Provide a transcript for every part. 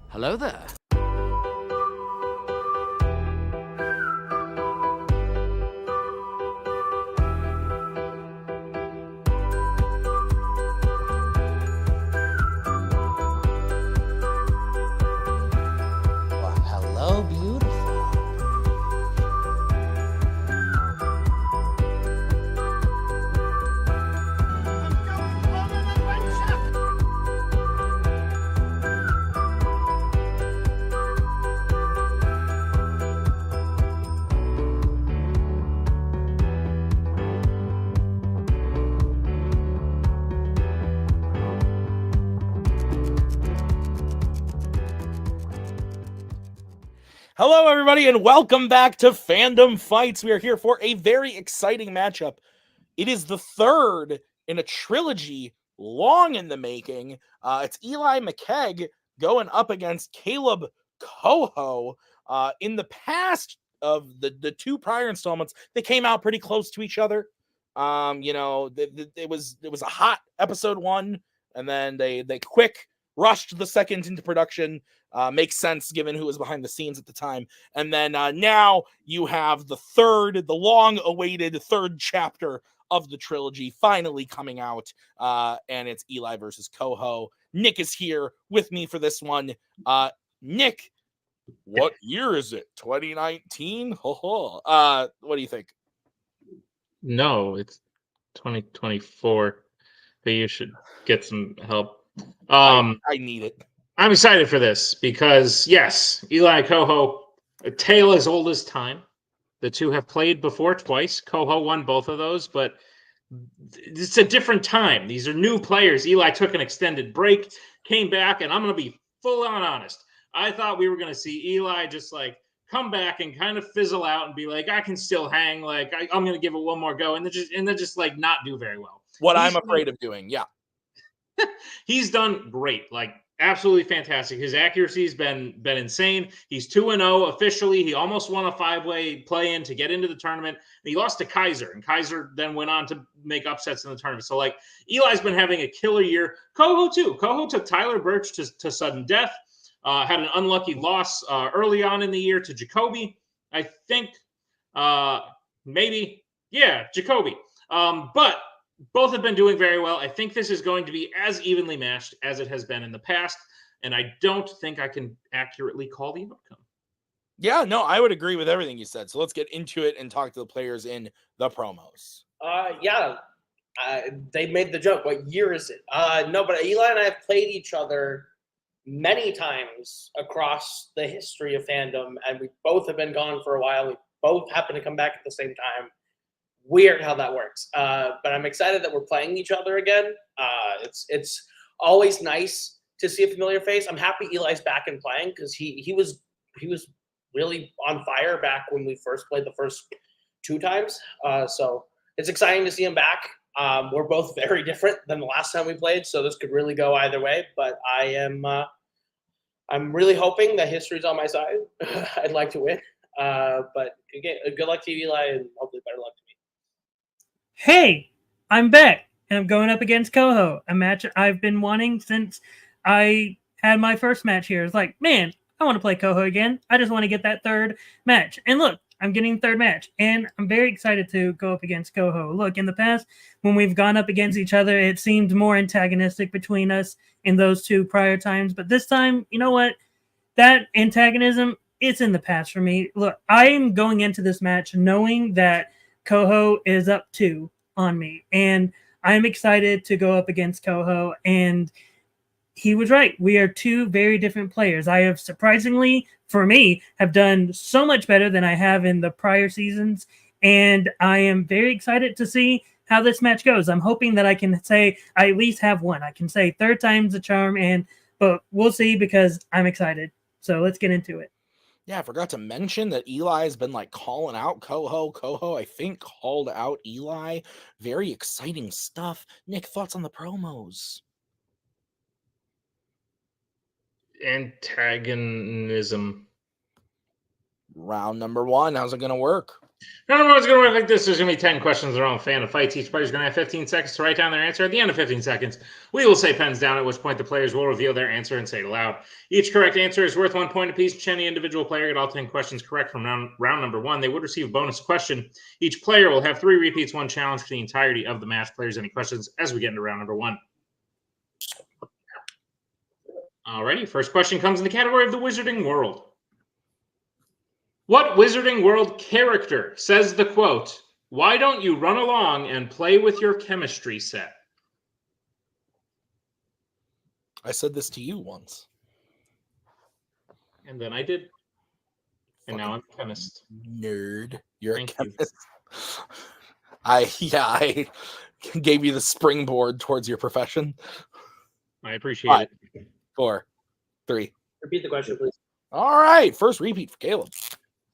Hello there. Well, hello, beautiful. Hello, everybody, and welcome back to Fandom Fights. We are here for a very exciting matchup. It is the third in a trilogy long in the making. It's Eli McCaig going up against Kaleb Koho. In the past of the two prior installments, they came out pretty close to each other. It was a hot episode 1, and then they quick rushed the second into production. Makes sense given who was behind the scenes at the time. And then now you have the long-awaited third chapter of the trilogy finally coming out, and it's Eli versus Koho. Nick is here with me for this one. Nick, what year is it? 2019? What do you think? No, it's 2024. But you should get some help. I need it. I'm excited for this because, yes, Eli and Koho, a tale as old as time. The two have played before twice. Koho won both of those, but it's a different time. These are new players. Eli took an extended break, came back, and I'm going to be full on honest. I thought we were going to see Eli just like come back and kind of fizzle out and be like, I can still hang. Like, I'm going to give it one more go. And then just like not do very well. I'm afraid of doing. Yeah. He's done great. Like, absolutely fantastic. His accuracy's been insane. He's 2-0 officially. He almost won a 5-way play-in to get into the tournament. He lost to Kaiser, and Kaiser then went on to make upsets in the tournament. So, like, Eli's been having a killer year. Koho, too. Koho took Tyler Birch to sudden death. Had an unlucky loss early on in the year to Jacoby. I think maybe. Yeah, Jacoby. But both have been doing very well. I think this is going to be as evenly matched as it has been in the past, and I don't think I can accurately call the outcome. Yeah, no, I would agree with everything you said. So let's get into it and talk to the players in the promos. They made the joke. What year is it? No, but Eli and I have played each other many times across the history of Fandom, and we both have been gone for a while. We both happen to come back at the same time. Weird how that works, but I'm excited that we're playing each other again. It's always nice to see a familiar face. I'm happy Eli's back and playing because he was really on fire back when we first played the first 2 times. So it's exciting to see him back. We're both very different than the last time we played, so this could really go either way. But I'm really hoping that history's on my side. I'd like to win, but again, good luck to you, Eli, and hopefully better luck to me. Hey, I'm back, and I'm going up against Koho, a match I've been wanting since I had my first match here. It's like, man, I want to play Koho again. I just want to get that third match. And look, I'm getting the third match, and I'm very excited to go up against Koho. Look, in the past, when we've gone up against each other, it seemed more antagonistic between us in those 2 prior times. But this time, you know what? That antagonism, it's in the past for me. Look, I'm going into this match knowing that Koho is up 2 on me, and I'm excited to go up against Koho, and he was right. We are 2 very different players. I have surprisingly, for me, have done so much better than I have in the prior seasons, and I am very excited to see how this match goes. I'm hoping that I can say I at least have one. I can say third time's the charm, but we'll see because I'm excited. So let's get into it. Yeah, I forgot to mention that Eli has been like calling out Koho. Koho, I think, called out Eli. Very exciting stuff. Nick, thoughts on the promos? Antagonism. Round number 1. How's it going to work? Round number 1 is going to work like this. There's going to be 10 questions around Fandom Fights. Each player is going to have 15 seconds to write down their answer. At the end of 15 seconds, we will say pens down, at which point the players will reveal their answer and say it aloud. Each correct answer is worth 1 point apiece. Should any individual player get all 10 questions correct from round number 1, they would receive a bonus question. Each player will have 3 repeats, 1 challenge for the entirety of the match. Players, any questions as we get into round number 1? Alrighty, first question comes in the category of the Wizarding World. What Wizarding World character says the quote, "Why don't you run along and play with your chemistry set"? I said this to you once. And then I did. And now I'm a chemist. Nerd. You're Thank a chemist. I gave you the springboard towards your profession. I appreciate it. 4, 3. Repeat the question, please. All right. First repeat for Kaleb.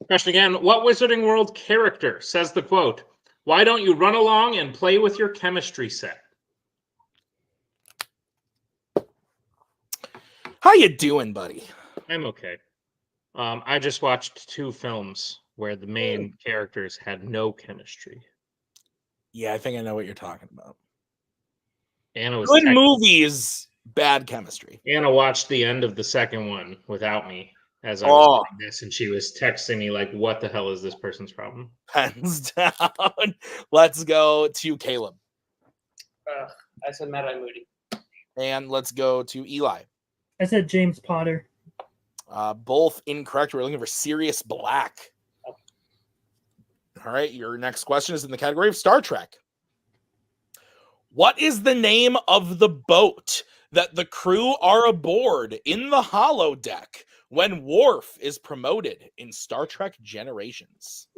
Question again. What Wizarding World character says the quote, "Why don't you run along and play with your chemistry set"? How you doing, buddy? I'm okay. I just watched 2 films where the main characters had no chemistry. Yeah, I think I know what you're talking about. Anna was Good movies, bad chemistry. Anna watched the end of the second one without me as I was doing this, and she was texting me like, "What the hell is this person's problem?" Hands down. Let's go to Kaleb. I said Mad-Eye Moody. And let's go to Eli. I said James Potter. Both incorrect. We're looking for Sirius Black. All right, your next question is in the category of Star Trek. What is the name of the boat that the crew are aboard in the holodeck when Worf is promoted in Star Trek Generations?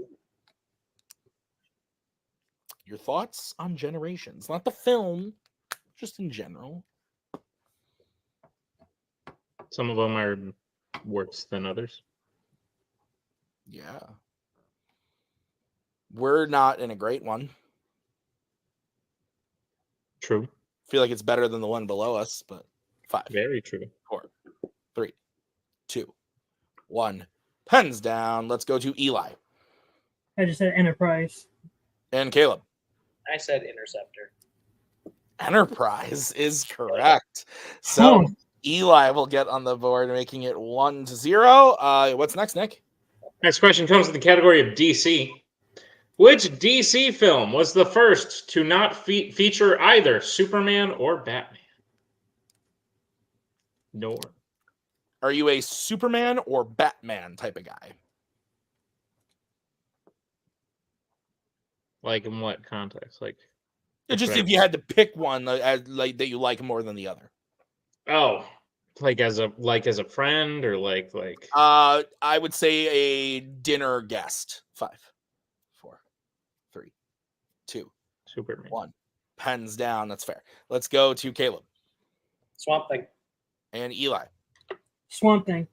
Your thoughts on Generations? Not the film, just in general. Some of them are worse than others. Yeah. We're not in a great one. True. Feel like it's better than the one below us, but 5. Very true. 4, 3, 2, 1. Pens down. Let's go to Eli. I just said Enterprise. And Kaleb. I said Interceptor. Enterprise is correct. So Oh. Eli will get on the board, making it 1-0. What's next, Nick? Next question comes in the category of DC. Which DC film was the first to not feature either Superman or Batman? Nor. Are you a Superman or Batman type of guy? Like in what context? Like Just if you had to pick one like that you like more than the other. Oh, like as a friend or like I would say a dinner guest. 5, 4, 3, 2, Superman. 1. Pens down. That's fair. Let's go to Kaleb Swamp Thing. and Eli. Swamp Thing.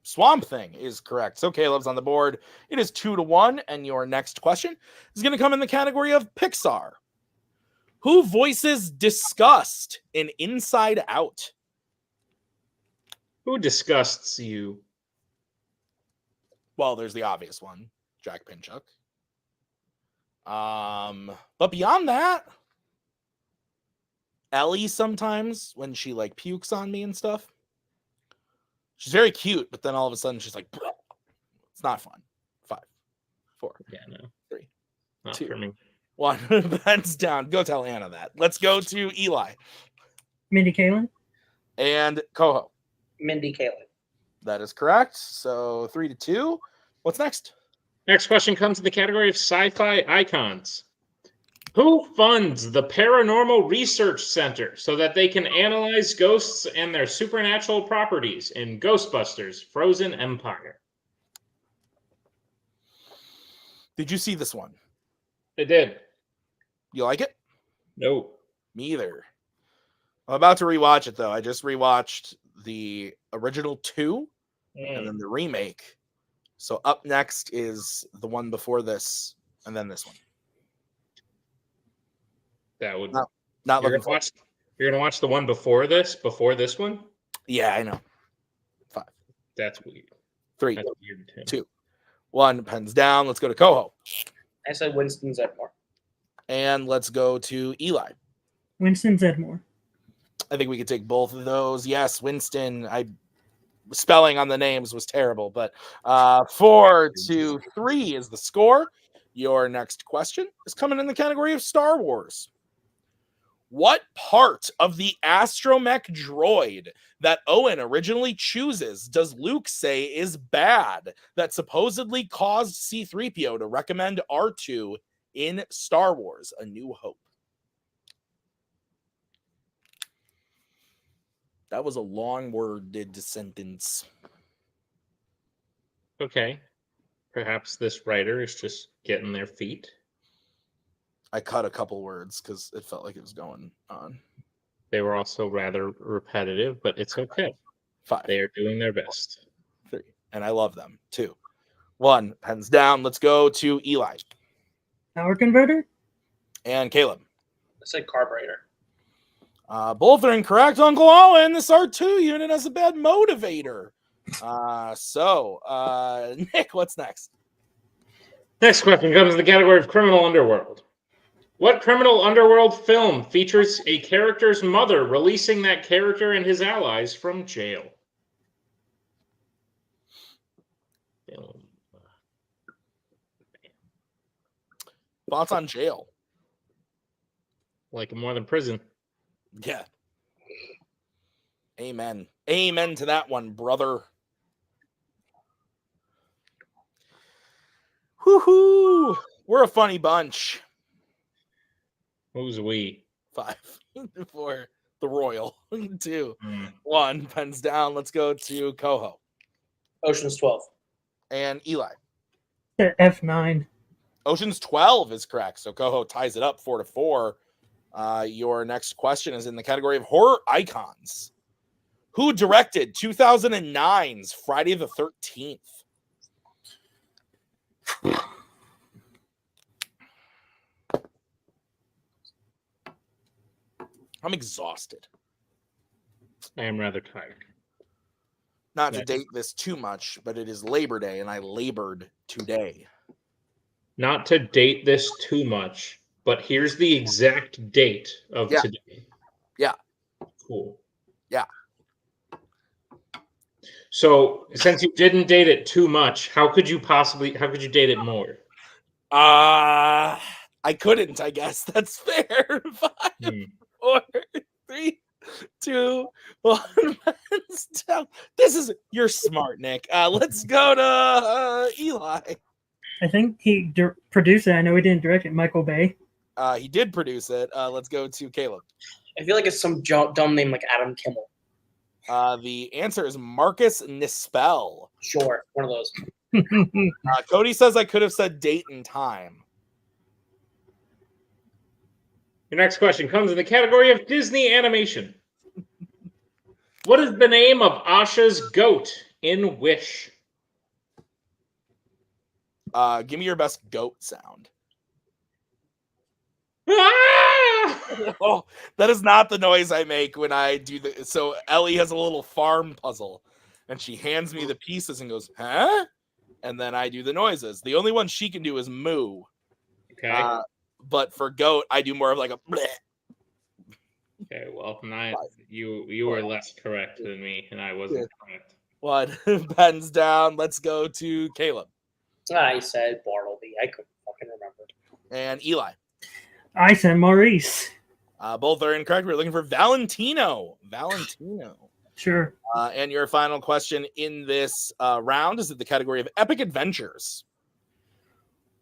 Swamp Thing is correct. So Caleb's on the board. It is 2-1, and your next question is going to come in the category of Pixar. Who voices Disgust in Inside Out? Who disgusts you? Well, there's the obvious one, Jack Pinchuk. But beyond that, Ellie sometimes when she like pukes on me and stuff. She's very cute, but then all of a sudden she's like, "Bleh." It's not fun. 5, 4, Yeah, no. 3, Not 2. for me. 1. Pens down. Go tell Anna that. Let's go to Eli Mindy Kaling. and Koho. Mindy Kaling. That is correct. So 3-2. What's next? Next question comes in the category of sci-fi icons. Who funds the Paranormal Research Center so that they can analyze ghosts and their supernatural properties in Ghostbusters: Frozen Empire? Did you see this one? They did. You like it? No. Me either. I'm about to rewatch it, though. I just rewatched the original 2 and then the remake. So up next is the one before this and then this one. That would Not you're looking gonna watch. You're gonna watch the one before this one. Yeah, I know. 5, That's weird. 3, That's weird too. 2, 1. Pens down. Let's go to Koho. I said Winston Zedmore. And let's go to Eli. Winston Zedmore. I think we could take both of those. Yes, Winston. Spelling on the names was terrible, but 4-3 is the score. Your next question is coming in the category of Star Wars. What part of the astromech droid that Owen originally chooses does Luke say is bad that supposedly caused C-3PO to recommend R2 in Star Wars: A New Hope? That was a long-worded sentence. Okay. Perhaps this writer is just getting their feet. I cut a couple words because it felt like it was going on. They were also rather repetitive, but it's okay. 5. They are doing their best. 3. And I love them. 2. 1. Pens down. Let's go to Eli. Power converter? And Kaleb. I said carburetor. Both are incorrect. Uncle Owen, this R2 unit has a bad motivator. Nick, what's next? Next question comes in the category of criminal underworld. What criminal underworld film features a character's mother releasing that character and his allies from jail? Thoughts on jail? Like more than prison. Yeah. Amen. Amen to that one, brother. Whoo-hoo! We're a funny bunch. Who's we? 5 for the Royal. 2. 1. Pens down. Let's go to Koho. Ocean's 12. And Eli. F9. Ocean's 12 is correct. So Koho ties it up 4-4. Your next question is in the category of horror icons. Who directed 2009's Friday the 13th? I'm exhausted. I am rather tired. Not to date this too much, but it is Labor Day, and I labored today. Not to date this too much, but here's the exact date of today. Yeah. Cool. Yeah. So, since you didn't date it too much, how could you date it more? I couldn't, I guess. That's fair. 5, 4, 3, 2, 1. You're smart, Nick. Let's go to Eli. I think he produced it. I know he didn't direct it. Michael Bay. He did produce it. Let's go to Kaleb. I feel like it's some dumb name like Adam Kimmel. The answer is Marcus Nispel. Sure, one of those. Cody says I could have said date and time. Your next question comes in the category of Disney animation. What is the name of Asha's goat in Wish? Give me your best goat sound. Oh, that is not the noise I make when I do the. So Ellie has a little farm puzzle, and she hands me the pieces and goes, "Huh?" And then I do the noises. The only one she can do is moo. Okay. But for goat, I do more of like a. Bleh. Okay. Well, you were less correct than me, and I wasn't correct. 1. Pens down. Let's go to Kaleb. I said Bartleby. I couldn't fucking remember. And Eli. I said Maurice. Both are incorrect. We're looking for Valentino. Sure. And your final question in this round is in the category of epic adventures.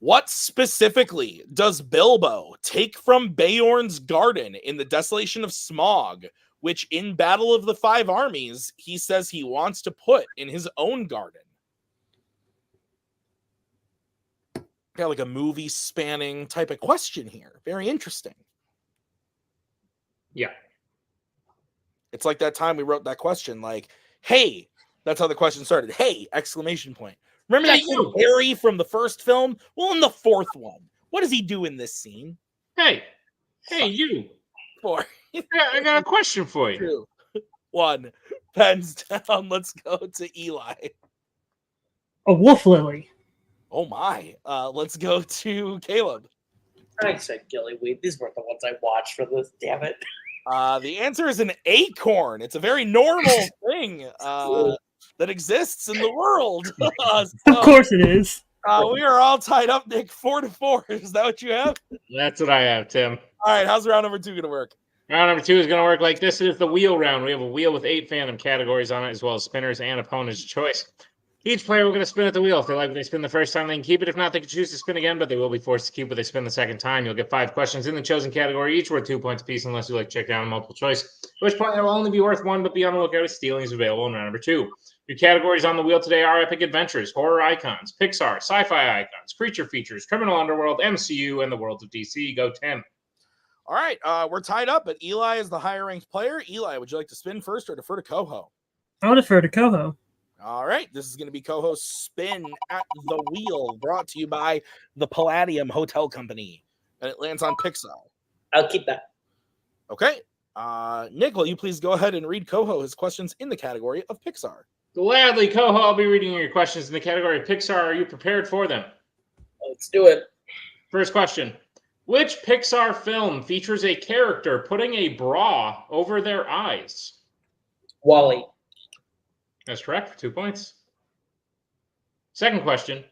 What specifically does Bilbo take from Beorn's garden in the Desolation of Smaug, which in Battle of the Five Armies, he says he wants to put in his own garden? Got like a movie spanning type of question here. Very interesting. Yeah. It's like that time we wrote that question, like, hey, that's how the question started. Hey, exclamation point. Remember that kid Harry from the first film? Well, in the fourth one, what does he do in this scene? Hey, you. 4. I got a question for you. 2, 1. Pens down. Let's go to Eli. A wolf lily. Oh my. Let's go to Caleb. I said Gillyweed. These weren't the ones I watched for this. Damn it. The answer is an acorn. It's a very normal thing that exists in the world. Of course it is. We are all tied up, Nick, 4-4. Is that what you have? That's what I have, Tim. All right, how's round number 2 going to work? Round number 2 is going to work like this. It is the wheel round. We have a wheel with 8 fandom categories on it, as well as spinners and opponent's choice. Each player will get a spin at the wheel. If they like what they spin the first time, they can keep it. If not, they can choose to spin again, but they will be forced to keep what they spin the second time. You'll get 5 questions in the chosen category, each worth 2 points apiece, unless you like check down multiple choice. At which point, it will only be worth 1, but be on the lookout if stealing is available in round number 2. Your categories on the wheel today are epic adventures, horror icons, Pixar, sci-fi icons, creature features, criminal underworld, MCU, and the world of DC. Go, Tim. All right, we're tied up, but Eli is the higher-ranked player. Eli, would you like to spin first or defer to Koho? I'll defer to Koho. All right, this is going to be Koho's spin at the wheel, brought to you by the Palladium Hotel Company, and it lands on Pixar. I'll keep that. Okay, Nick, will you please go ahead and read Koho his questions in the category of Pixar? Gladly, Koho. I'll be reading your questions in the category of Pixar. Are you prepared for them? Let's do it. First question. Which Pixar film features a character putting a bra over their eyes? Wally. That's correct for 2 points. Second question.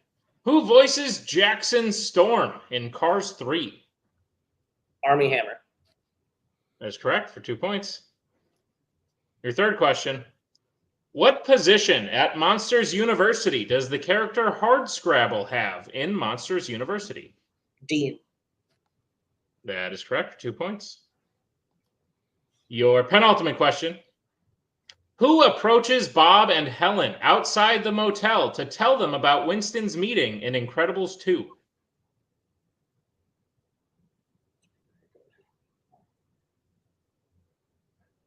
Who voices Jackson Storm in Cars 3? Army Hammer. That's correct for 2 points. Your third question. What position at Monsters University does the character Hardscrabble have in Monsters University? Dean. That is correct for 2 points. Your penultimate question. Who approaches Bob and Helen outside the motel to tell them about Winston's meeting in Incredibles 2?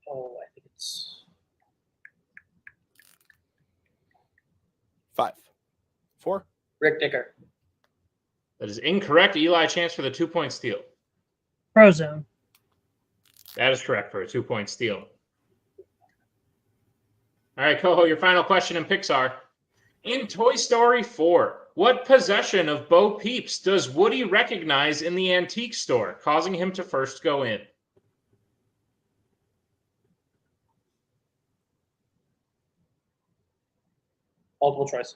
Oh, I think it's 5, 4. Rick Dicker. That is incorrect. Eli, chance for the 2-point steal. Frozone. That is correct for a 2-point steal. All right, Koho, your final question in Pixar. In Toy Story 4, what possession of Bo Peep's does Woody recognize in the antique store, causing him to first go in? Multiple choice.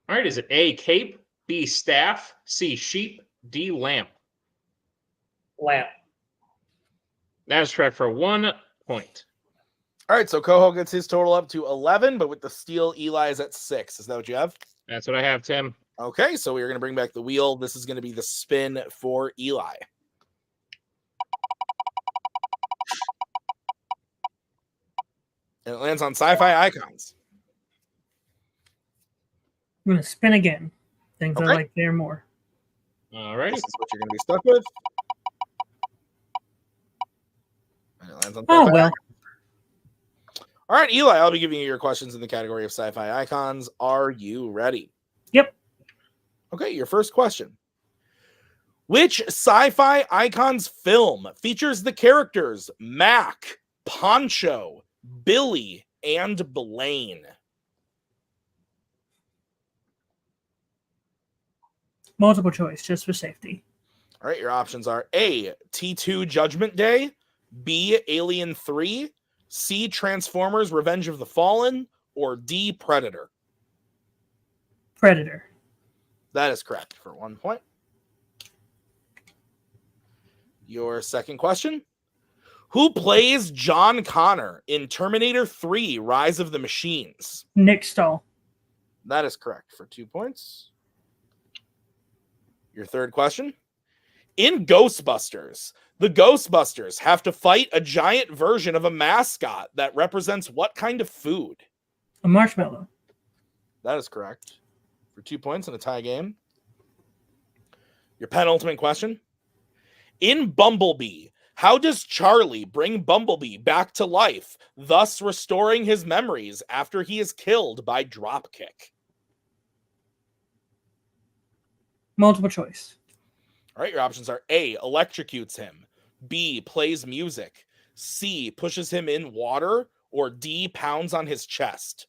All right, is it A, cape, B, staff, C, sheep, D, lamp? Lamp. That is correct for 1 point. All right, so Koho gets his total up to 11, but with the steal, Eli is at 6. Is that what you have? That's what I have, Tim. Okay, so we are going to bring back the wheel. This is going to be the spin for Eli. And it lands on sci-fi icons. I'm going to spin again. Things Okay. I like there more. All right. This is what you're going to be stuck with. And it lands on Oh, sci-fi well. icons. All right, Eli, I'll be giving you your questions in the category of sci-fi icons. Are you ready? Yep. Okay, your first question. Which sci-fi icons film features the characters Mac, Poncho, Billy, and Blaine? Multiple choice, just for safety. All right, your options are A, T2 Judgment Day, B, Alien 3, C, Transformers Revenge of the Fallen, or D, Predator. Predator. That is correct for 1 point. Your second question. Who plays John Connor in Terminator 3, Rise of the Machines? Nick Stahl. That is correct for 2 points. Your third question. In Ghostbusters, the Ghostbusters have to fight a giant version of a mascot that represents what kind of food? A marshmallow. That is correct for 2 points in a tie game. Your penultimate question. In Bumblebee, how does Charlie bring Bumblebee back to life, thus restoring his memories after he is killed by Dropkick? Multiple choice. All right, your options are A, electrocutes him, B, plays music, C, pushes him in water, or D, pounds on his chest.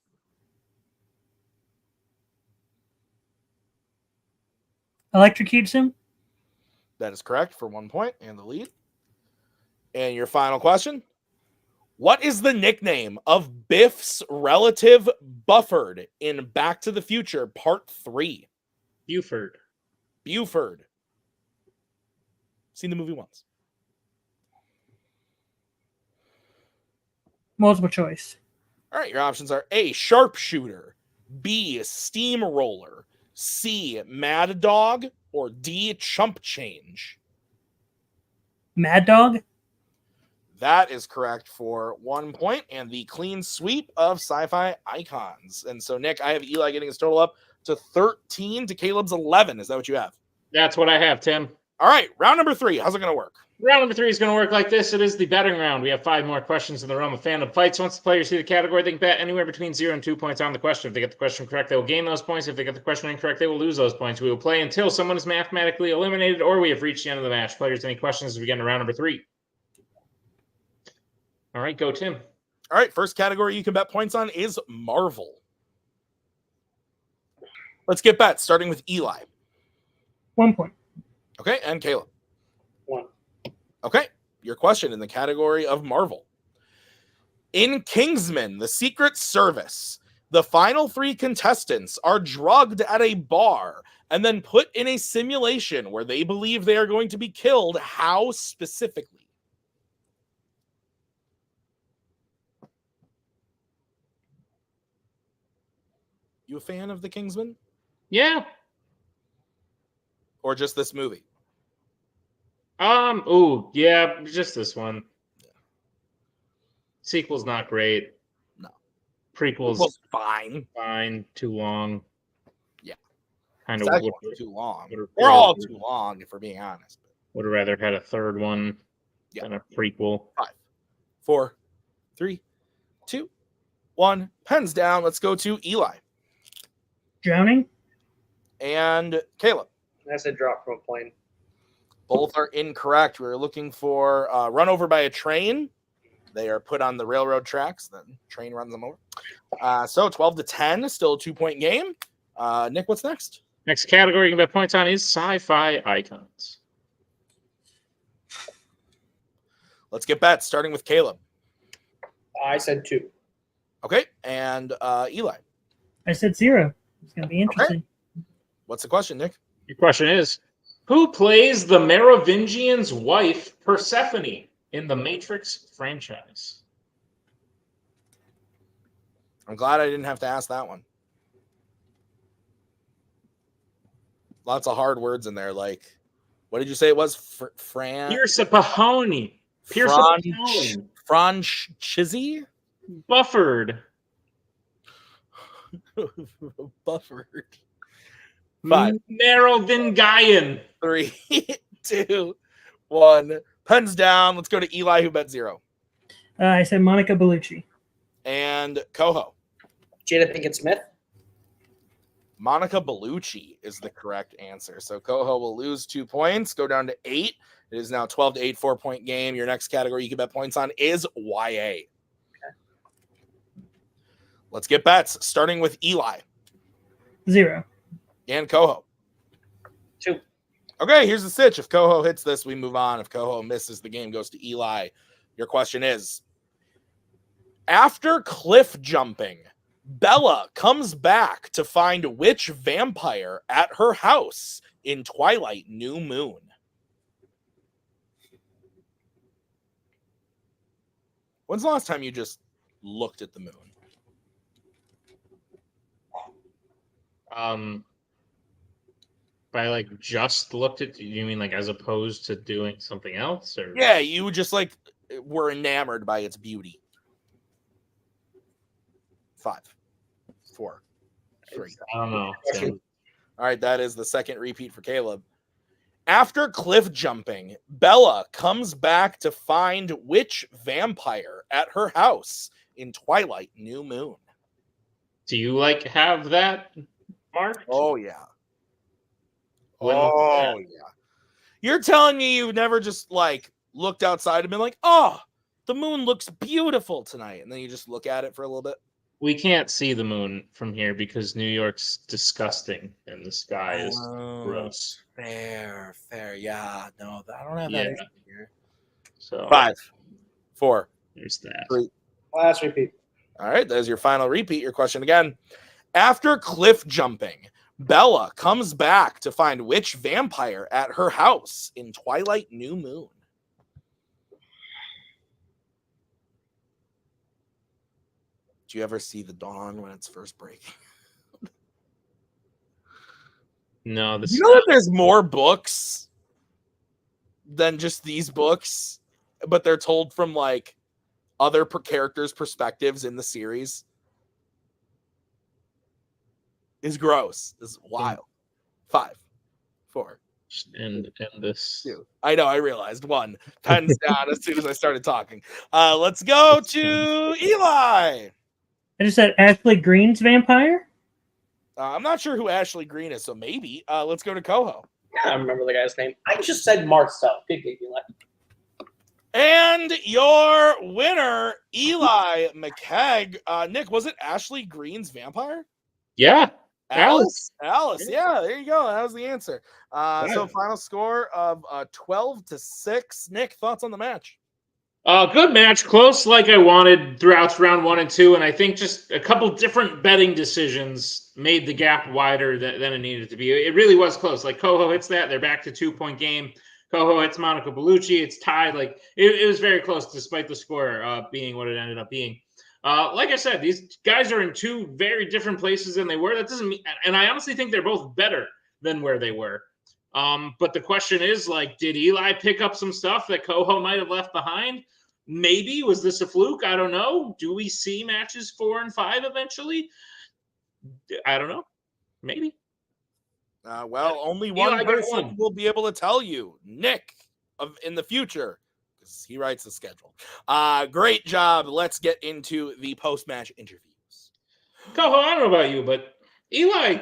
Electrocutes him. That is correct for 1 point and the lead. And your final question. What is the nickname of Biff's relative Bufford in Back to the Future Part 3? Buford. Buford. Seen the movie once. Multiple choice. All right, your options are A, sharpshooter, B, steamroller, C, mad dog, or D, chump change. Mad Dog. That is correct for 1 point and the clean sweep of sci-fi icons. And so, Nick, I have Eli getting his total up to 13 to Caleb's 11. Is that what you have? That's what I have, Tim. All right, round number 3. How's it going to work? Round number 3 is going to work like this. It is the betting round. We have 5 more questions in the realm of fandom fights. Once the players see the category, they can bet anywhere between 0 and 2 points on the question. If they get the question correct, they will gain those points. If they get the question incorrect, they will lose those points. We will play until someone is mathematically eliminated or we have reached the end of the match. Players, any questions as we get into round number 3? All right, go, Tim. All right, first category you can bet points on is Marvel. Let's get bets, starting with Eli. 1 point. Okay, and Caleb. 1. Okay, your question in the category of Marvel. In Kingsman, the Secret Service, the final 3 contestants are drugged at a bar and then put in a simulation where they believe they are going to be killed. How specifically? You a fan of the Kingsman? Yeah. Or just this movie? Oh, yeah, just this one. Sequel's not great. No. Prequel's Well, fine. fine. Too long. Yeah. Kind It's of actually too long. They're all too long, if we're being honest. Would have rather had a third one than a prequel. 5, 4, 3, 2, 1. Pens down. Let's go to Eli. Drowning. And Caleb. I said drop from a plane. Both are incorrect. We were looking for run over by a train. They are put on the railroad tracks. The train runs them over. So 12 to 10, still a 2-point game. Nick, what's next? Next category you can bet points on is sci-fi icons. Let's get bets, starting with Caleb. I said 2. Okay, and Eli. I said 0. It's going to be interesting. What's the question, Nick? Your question is, who plays the Merovingian's wife, Persephone, in the Matrix franchise? I'm glad I didn't have to ask that one. Lots of hard words in there, like, what did you say it was? Pierce Pahoni. Franchizzi? Bufford. Bufford. 5. Merovingian. 3, 2, 1. Pens down. Let's go to Eli, who bet 0. I said Monica Bellucci. And Koho. Jada Pinkett Smith. Monica Bellucci is the correct answer. So Koho will lose 2 points, go down to 8. It is now 12 to 8, 4-point game. Your next category you can bet points on is YA. Okay. Let's get bets, starting with Eli. 0. And Koho. 2. Okay, here's the sitch. If Koho hits this, we move on. If Koho misses, the game goes to Eli. Your question is, after cliff jumping, Bella comes back to find which vampire at her house in Twilight New Moon? When's the last time you just looked at the moon? By like just looked at, you mean like as opposed to doing something else, or Yeah, you just like were enamored by its beauty. 5, 4, 3. I don't know. All right, that is the second repeat for Caleb. After cliff jumping, Bella comes back to find which vampire at her house in Twilight New Moon? Do you like have that marked? Oh, yeah. When was Oh, yeah. You're telling me you've never just like looked outside and been like, oh, the moon looks beautiful tonight. And then you just look at it for a little bit. We can't see the moon from here because New York's disgusting and the sky is gross. Fair. Yeah, no, I don't have Yeah. that issue here. So 5, 4, there's that. 3. Last repeat. All right, there's your final repeat. Your question again. After cliff jumping, Bella comes back to find which vampire at her house in Twilight New Moon? Do you ever see the dawn when it's first breaking? No, You know that there's more books than just these books, but they're told from like other characters' perspectives in the series. Is gross. Is wild. 5, 4. And this. 2. I know. I realized 1. Pens down as soon as I started talking. Let's go to Eli. I just said Ashley Green's vampire. I'm not sure who Ashley Green is, so maybe. Let's go to Koho. I don't remember the guy's name. I just said Marcel. Good game, Eli. And your winner, Eli McCaig. Nick, was it Ashley Green's vampire? Yeah. Alice. Yeah, there you go. That was the answer. So final score of 12-6. Nick, thoughts on the match? Good match, close like I wanted throughout round 1 and 2, and I think just a couple different betting decisions made the gap wider than it needed to be. It really was close. Like Koho hits that, they're back to 2-point game. Koho hits Monica Bellucci, it's tied. Like it was very close despite the score being what it ended up being. Like I said, these guys are in 2 very different places than they were. That doesn't mean, and I honestly think they're both better than where they were. But the question is, like, did Eli pick up some stuff that Koho might have left behind? Maybe. Was this a fluke? I don't know. Do we see matches 4 and 5 eventually? I don't know. Maybe. Well, only one person will be able to tell you, Nick, in the future, because he writes the schedule. Great job. Let's get into the post-match interviews. Koho, I don't know about you, but Eli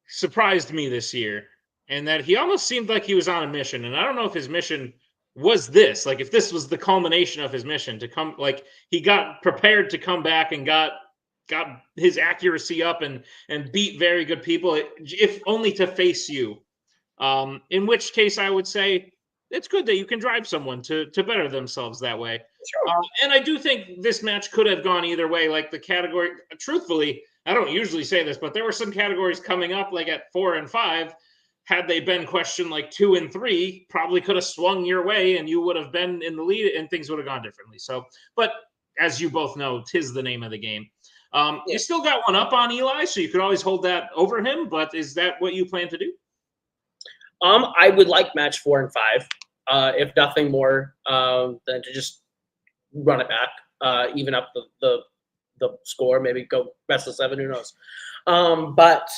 surprised me this year, and that he almost seemed like he was on a mission. And I don't know if his mission was this, like if this was the culmination of his mission to come, like he got prepared to come back and got his accuracy up and beat very good people, if only to face you. In which case I would say it's good that you can drive someone to better themselves that way. Sure. And I do think this match could have gone either way. Like the category, truthfully, I don't usually say this, but there were some categories coming up like at 4 and 5. Had they been questioned like 2 and 3, probably could have swung your way and you would have been in the lead and things would have gone differently. So, but as you both know, 'tis the name of the game. You still got one up on Eli, so you could always hold that over him. But is that what you plan to do? I would like match 4 and 5, if nothing more than to just run it back, even up the score, maybe go best of 7. Who knows? But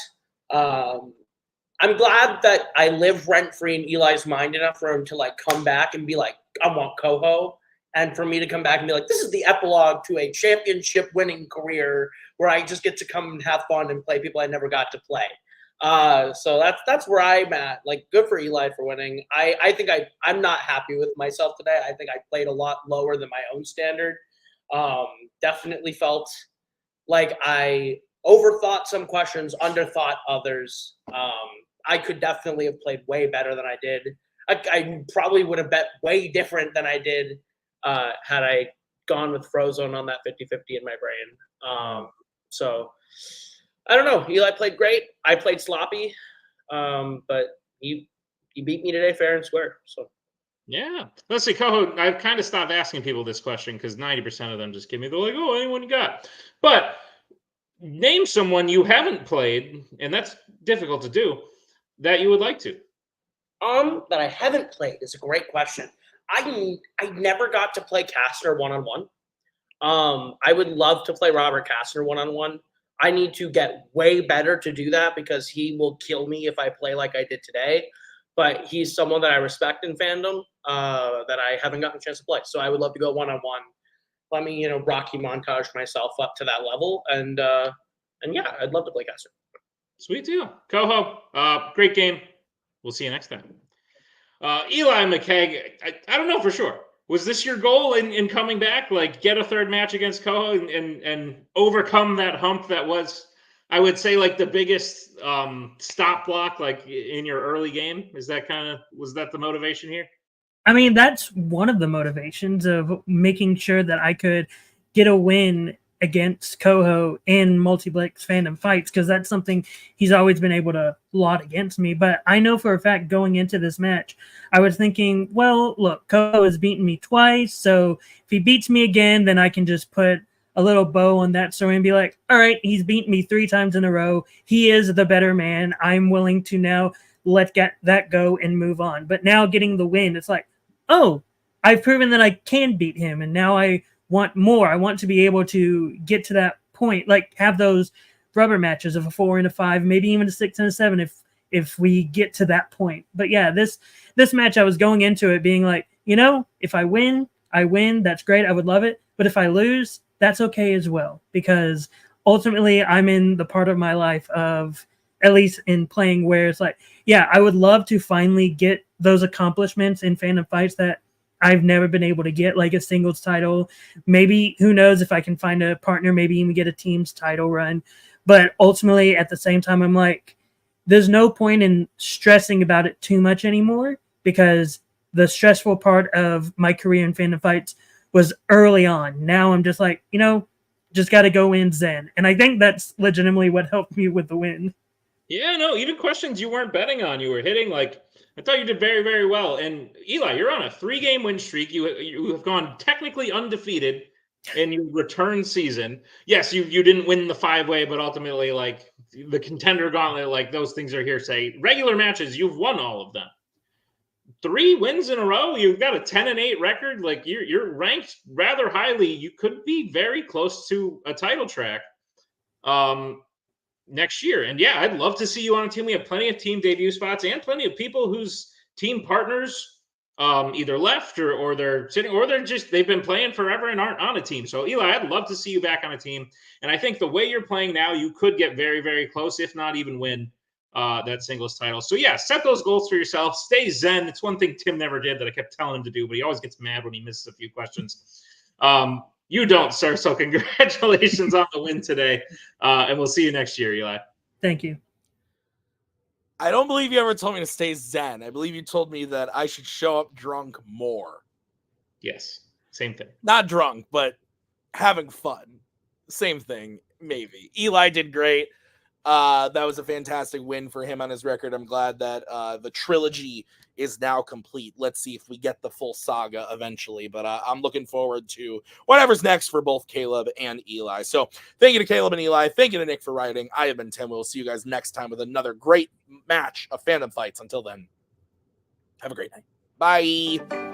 I'm glad that I live rent free in Eli's mind enough for him to like come back and be like, I want Koho. And for me to come back and be like, this is the epilogue to a championship winning career where I just get to come and have fun and play people I never got to play. So that's where I'm at. Like, good for Eli for winning. I think I'm not happy with myself today. I think I played a lot lower than my own standard. Definitely felt like I overthought some questions, underthought others. I could definitely have played way better than I did. I probably would have bet way different than I did had I gone with Frozone on that 50-50 in my brain. So I don't know. Eli played great. I played sloppy, but he beat me today fair and square. So yeah. Let's see, Koho, I've kind of stopped asking people this question because 90% of them just give me, they're like, oh, anyone you got. But name someone you haven't played, and that's difficult to do, that you would like to. That I haven't played is a great question. I never got to play Kastner one-on-one. I would love to play Robert Kastner one-on-one. I need to get way better to do that because he will kill me if I play like I did today. But he's someone that I respect in fandom that I haven't gotten a chance to play. So I would love to go one-on-one. Let me, Rocky montage myself up to that level. And yeah, I'd love to play Kastner. Sweet deal. Koho, great game. We'll see you next time. Eli McCaig, I don't know for sure. Was this your goal in coming back? Like, get a third match against Koho and overcome that hump that was, I would say, like the biggest stop block, like in your early game? Was that the motivation here? I mean, that's one of the motivations of making sure that I could get a win against Koho in multiplex fandom fights, because that's something he's always been able to lot against me. But I know for a fact going into this match, I was thinking, well, look, Koho has beaten me twice, so if he beats me again, then I can just put a little bow on that story and be like, all right, he's beaten me 3 times in a row. He is the better man. I'm willing to now let that go and move on. But now getting the win, it's like, oh, I've proven that I can beat him, and now I want more. I want to be able to get to that point, like have those rubber matches of a 4 and a 5, maybe even a 6 and a 7 if we get to that point. But yeah, this match, I was going into it being like, if I win, I win. That's great. I would love it. But if I lose, that's okay as well, because ultimately I'm in the part of my life of, at least in playing, where it's like, yeah, I would love to finally get those accomplishments in fandom fights that I've never been able to get, like a singles title. Maybe, who knows, if I can find a partner, maybe even get a team's title run. But ultimately, at the same time, I'm like, there's no point in stressing about it too much anymore, because the stressful part of my career in fandom fights was early on. Now I'm just like, just got to go in zen. And I think that's legitimately what helped me with the win. Yeah, no, even questions you weren't betting on, you were hitting. Like, I thought you did very, very well. And Eli, you're on a 3-game win streak. You have gone technically undefeated in your return season. Yes, you didn't win the 5-way, but ultimately, like, the contender gauntlet, like, those things are hearsay. Regular matches, you've won all of them. 3 wins in a row. You've got a 10-8 record. Like, you're ranked rather highly. You could be very close to a title track next year. And yeah, I'd love to see you on a team. We have plenty of team debut spots and plenty of people whose team partners either left or they're sitting, or they've been playing forever and aren't on a team. So Eli, I'd love to see you back on a team. And I think the way you're playing now, you could get very, very close, if not even win that singles title. So yeah, set those goals for yourself. Stay zen. It's one thing Tim never did that I kept telling him to do, but he always gets mad when he misses a few questions. You don't, sir. So congratulations on the win today. And we'll see you next year, Eli. Thank you. I don't believe you ever told me to stay zen. I believe you told me that I should show up drunk more. Yes. Same thing. Not drunk, but having fun. Same thing, maybe. Eli did great. That was a fantastic win for him on his record. I'm glad that the trilogy is now complete. Let's see if we get the full saga eventually, but I'm looking forward to whatever's next for both Kaleb and Eli. So thank you to Kaleb and Eli. Thank you to Nick for writing. I have been Tim. We'll see you guys next time with another great match of fandom fights. Until then, have a great night. Bye.